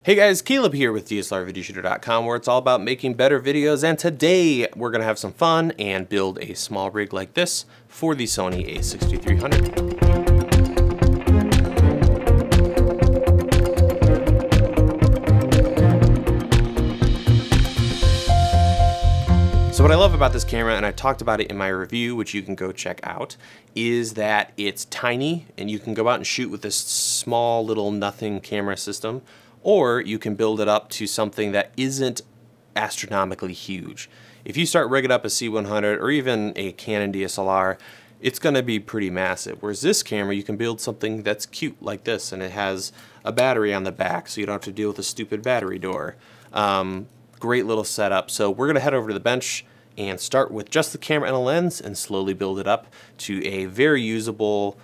Hey guys, Caleb here with DSLRvideoshooter.com, where it's all about making better videos, and today we're going to have some fun and build a small rig like this for the Sony a6300. So what I love about this camera, and I talked about it in my review, which you can go check out, is that it's tiny and you can go out and shoot with this small little nothing camera system, or you can build it up to something that isn't astronomically huge. If you start rigging up a C100 or even a Canon DSLR, it's going to be pretty massive. Whereas this camera, you can build something that's cute like this, and it has a battery on the back, so you don't have to deal with a stupid battery door. Great little setup. So we're going to head over to the bench and start with just the camera and a lens and slowly build it up to a very usable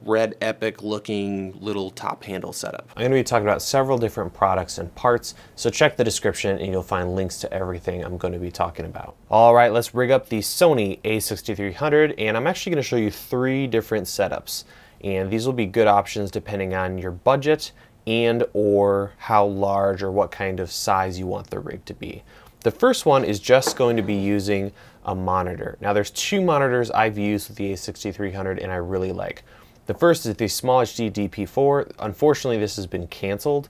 Red Epic looking little top handle setup. I'm going to be talking about several different products and parts, so check the description and you'll find links to everything I'm going to be talking about. Alright, let's rig up the Sony a6300, and I'm actually going to show you 3 different setups, and these will be good options depending on your budget and or how large or what kind of size you want the rig to be. The first one is just going to be using a monitor. Now there's 2 monitors I've used with the a6300 and I really like. The first is the Small HD DP4. Unfortunately, this has been canceled.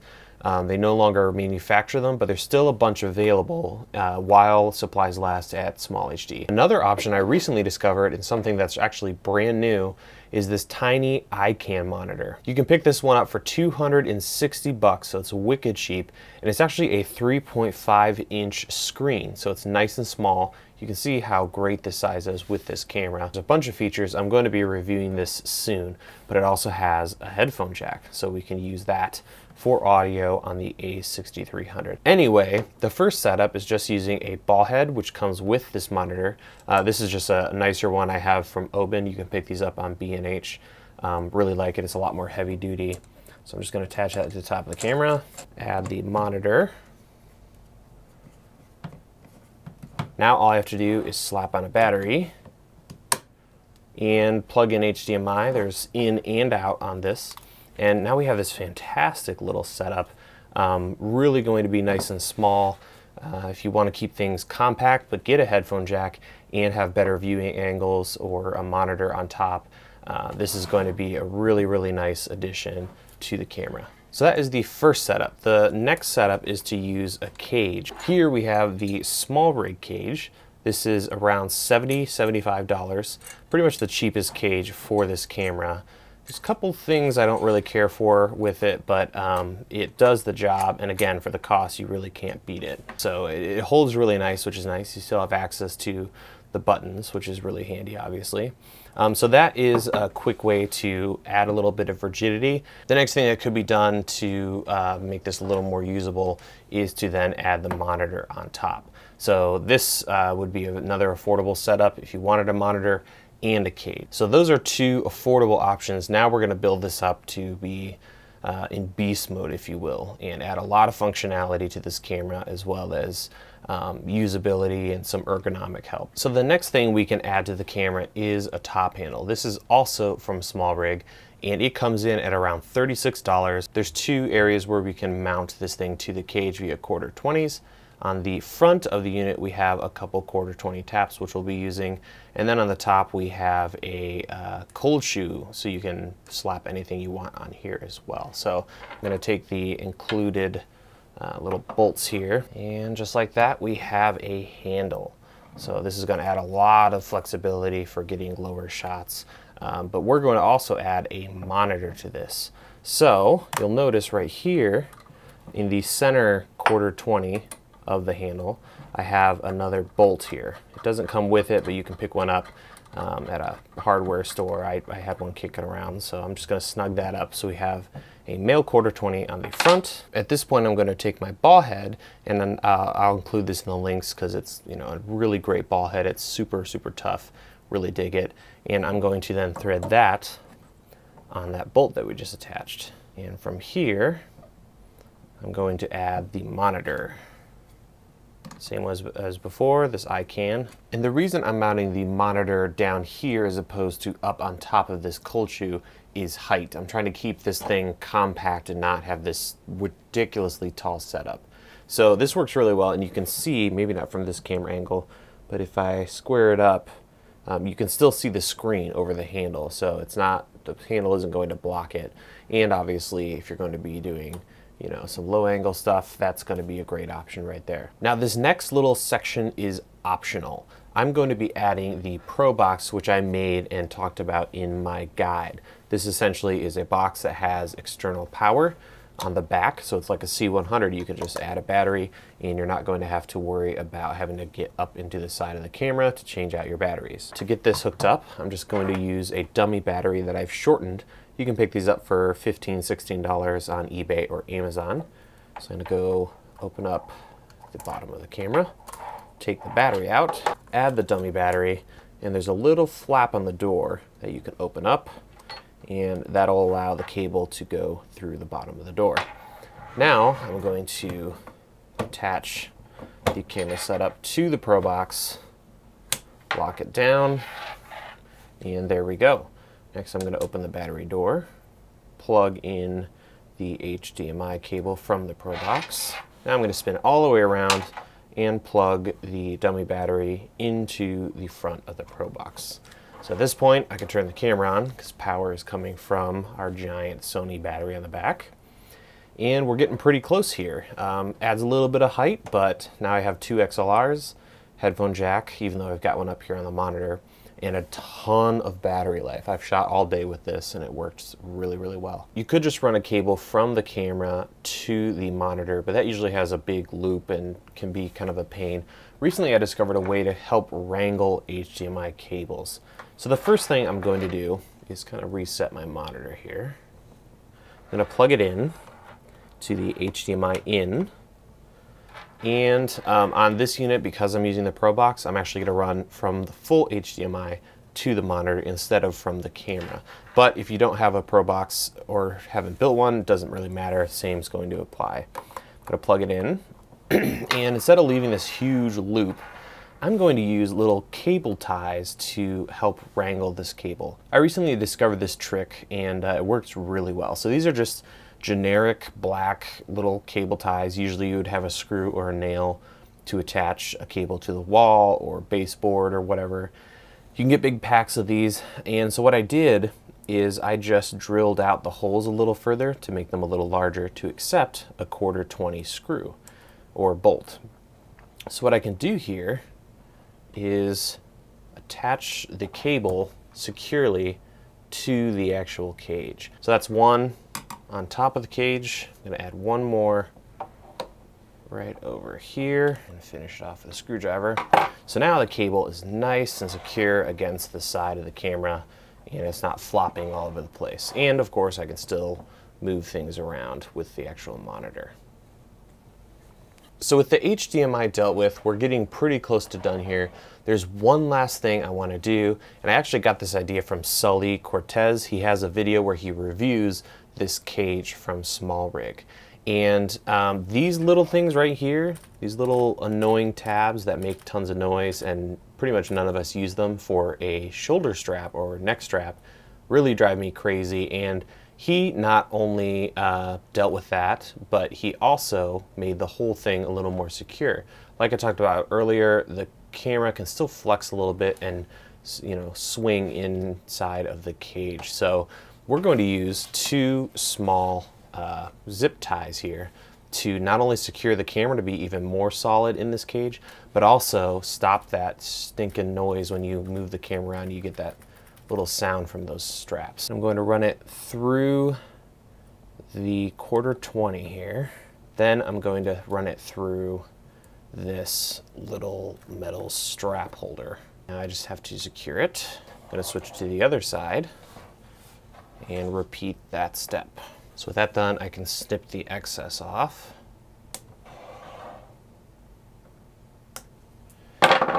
They no longer manufacture them, but there's still a bunch available while supplies last at Small HD. Another option I recently discovered, and something that's actually brand new, is this tiny iCan monitor. You can pick this one up for 260 bucks, so it's wicked cheap, and it's actually a 3.5-inch screen, so it's nice and small. You can see how great this size is with this camera. There's a bunch of features. I'm going to be reviewing this soon, but it also has a headphone jack, so we can use that for audio on the a6300. Anyway, the first setup is just using a ball head, which comes with this monitor. This is just a nicer one I have from Oben. You can pick these up on B&H. Really like it. It's a lot more heavy duty. So I'm just going to attach that to the top of the camera, add the monitor. Now all I have to do is slap on a battery and plug in HDMI. There's in and out on this. And now we have this fantastic little setup, really going to be nice and small. If you want to keep things compact but get a headphone jack and have better viewing angles or a monitor on top, this is going to be a really nice addition to the camera. So that is the first setup. The next setup is to use a cage. Here we have the small rig cage. This is around $75, pretty much the cheapest cage for this camera. There's a couple things I don't really care for with it, but it does the job, and again, for the cost, you really can't beat it. So it holds really nice, which is nice. You still have access to the buttons, which is really handy, obviously. So that is a quick way to add a little bit of rigidity. The next thing that could be done to make this a little more usable is to then add the monitor on top. So this would be another affordable setup if you wanted a monitor and a cage. So those are 2 affordable options. Now we're going to build this up to be in beast mode, if you will, and add a lot of functionality to this camera, as well as usability and some ergonomic help. So the next thing we can add to the camera is a top handle. This is also from Small Rig, and it comes in at around $36. There's 2 areas where we can mount this thing to the cage via quarter 20s. On the front of the unit, we have a couple quarter 20 taps, which we'll be using. And then on the top, we have a cold shoe, so you can slap anything you want on here as well. So I'm going to take the included little bolts here, and just like that, we have a handle. So this is going to add a lot of flexibility for getting lower shots. But we're going to also add a monitor to this. So you'll notice right here in the center quarter 20 of the handle, I have another bolt here. It doesn't come with it, but you can pick one up at a hardware store. I had one kicking around, so I'm just going to snug that up so we have a male quarter 20 on the front. At this point, I'm going to take my ball head, and then I'll include this in the links because it's, you know, a really great ball head. It's super tough, really dig it, and I'm going to then thread that on that bolt that we just attached. And from here, I'm going to add the monitor. Same as before, this iCan. And the reason I'm mounting the monitor down here as opposed to up on top of this cold shoe is height. I'm trying to keep this thing compact and not have this ridiculously tall setup. So this works really well, and you can see, maybe not from this camera angle, but if I square it up, you can still see the screen over the handle. So it's not, the handle isn't going to block it. And obviously, if you're going to be doing, you know, some low angle stuff, that's going to be a great option right there. Now this next little section is optional. I'm going to be adding the Pro Box, which I made and talked about in my guide. This essentially is a box that has external power on the back, so it's like a C100. You can just add a battery and you're not going to have to worry about having to get up into the side of the camera to change out your batteries. To get this hooked up, I'm just going to use a dummy battery that I've shortened. You can pick these up for $15, $16 on eBay or Amazon. So I'm going to go open up the bottom of the camera, take the battery out, add the dummy battery, and there's a little flap on the door that you can open up, and that'll allow the cable to go through the bottom of the door. Now I'm going to attach the camera setup to the Pro Box, lock it down, and there we go. Next I'm going to open the battery door, plug in the HDMI cable from the Pro Box. Now I'm going to spin it all the way around and plug the dummy battery into the front of the Pro Box. So at this point, I can turn the camera on because power is coming from our giant Sony battery on the back. And we're getting pretty close here. Adds a little bit of height, but now I have two XLRs, headphone jack, even though I've got one up here on the monitor, and a ton of battery life. I've shot all day with this and it works really, really well. You could just run a cable from the camera to the monitor, but that usually has a big loop and can be kind of a pain. Recently I discovered a way to help wrangle HDMI cables. So the first thing I'm going to do is kind of reset my monitor here. I'm going to plug it in to the HDMI in. And on this unit, because I'm using the Pro Box, I'm actually going to run from the full HDMI to the monitor instead of from the camera. But if you don't have a Pro Box or haven't built one, it doesn't really matter. Same is going to apply. I'm going to plug it in, and instead of leaving this huge loop, I'm going to use little cable ties to help wrangle this cable. I recently discovered this trick and it works really well. So these are just generic black little cable ties. Usually you would have a screw or a nail to attach a cable to the wall or baseboard or whatever. You can get big packs of these, and so what I did is I just drilled out the holes a little further to make them a little larger to accept a 1/4-20 screw or bolt. So what I can do here is attach the cable securely to the actual cage. So that's one on top of the cage. I'm going to add one more right over here and finish it off with a screwdriver. So now the cable is nice and secure against the side of the camera and it's not flopping all over the place. And of course I can still move things around with the actual monitor. So with the HDMI dealt with, we're getting pretty close to done here. There's one last thing I want to do, and I actually got this idea from Sully Cortez. He has a video where he reviews this cage from Small Rig. And these little things right here, these little annoying tabs that make tons of noise, and pretty much none of us use them for a shoulder strap or neck strap, really drive me crazy. And he not only dealt with that, but he also made the whole thing a little more secure. Like I talked about earlier, the camera can still flex a little bit and, you know, swing inside of the cage. So we're going to use two small zip ties here to not only secure the camera to be even more solid in this cage, but also stop that stinking noise when you move the camera around. You get that little sound from those straps. I'm going to run it through the 1/4-20 here. Then I'm going to run it through this little metal strap holder. Now I just have to secure it. I'm going to switch to the other side and repeat that step. So with that done, I can snip the excess off.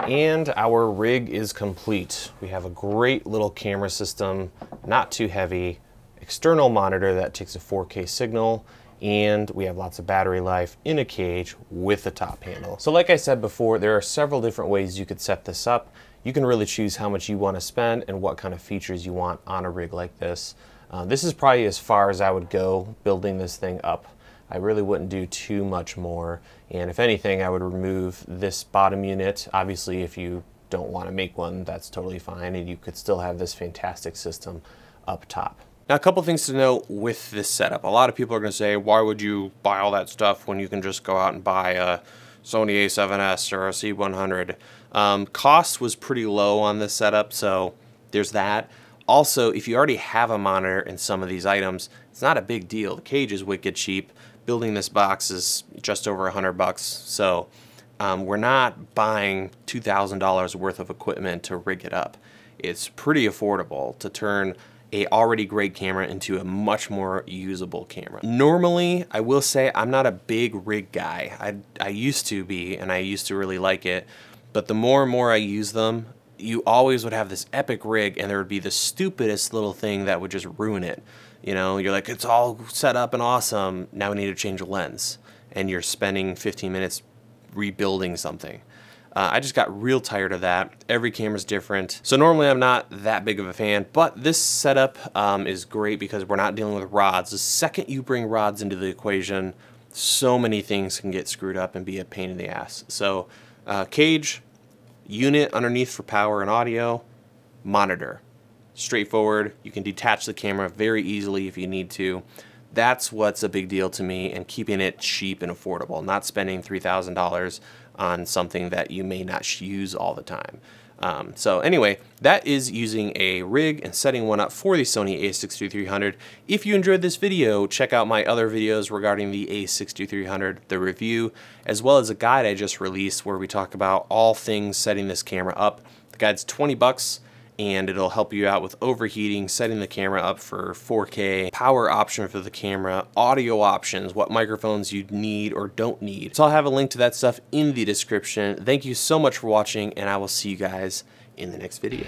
And our rig is complete. We have a great little camera system, not too heavy, external monitor that takes a 4K signal, and we have lots of battery life in a cage with a top handle. So like I said before, there are several different ways you could set this up. You can really choose how much you want to spend and what kind of features you want on a rig like this. This is probably as far as I would go building this thing up. I really wouldn't do too much more, and if anything, I would remove this bottom unit. Obviously, if you don't want to make one, that's totally fine, and you could still have this fantastic system up top. Now, a couple things to note with this setup. A lot of people are going to say, why would you buy all that stuff when you can just go out and buy a Sony a7S or a C100? Cost was pretty low on this setup, so there's that. Also, if you already have a monitor in some of these items, it's not a big deal. The cage is wicked cheap. Building this box is just over $100, so we're not buying $2,000 worth of equipment to rig it up. It's pretty affordable to turn a already great camera into a much more usable camera. Normally, I will say I'm not a big rig guy. I used to be, and I used to really like it, but the more and more I use them, you always would have this epic rig and there would be the stupidest little thing that would just ruin it. You know, you're like, it's all set up and awesome, now we need to change a lens, and you're spending 15 minutes rebuilding something. I just got real tired of that. Every camera's different. So normally I'm not that big of a fan, but this setup is great because we're not dealing with rods. The second you bring rods into the equation, so many things can get screwed up and be a pain in the ass. So cage, unit underneath for power and audio, monitor. Straightforward. You can detach the camera very easily if you need to. That's what's a big deal to me, and keeping it cheap and affordable, not spending $3,000 on something that you may not use all the time. So anyway, that is using a rig and setting one up for the Sony a6300. If you enjoyed this video, check out my other videos regarding the a6300, the review, as well as a guide I just released where we talk about all things setting this camera up. The guide's $20, and it'll help you out with overheating, setting the camera up for 4K, power option for the camera, audio options, what microphones you need or don't need. So I'll have a link to that stuff in the description. Thank you so much for watching, and I will see you guys in the next video.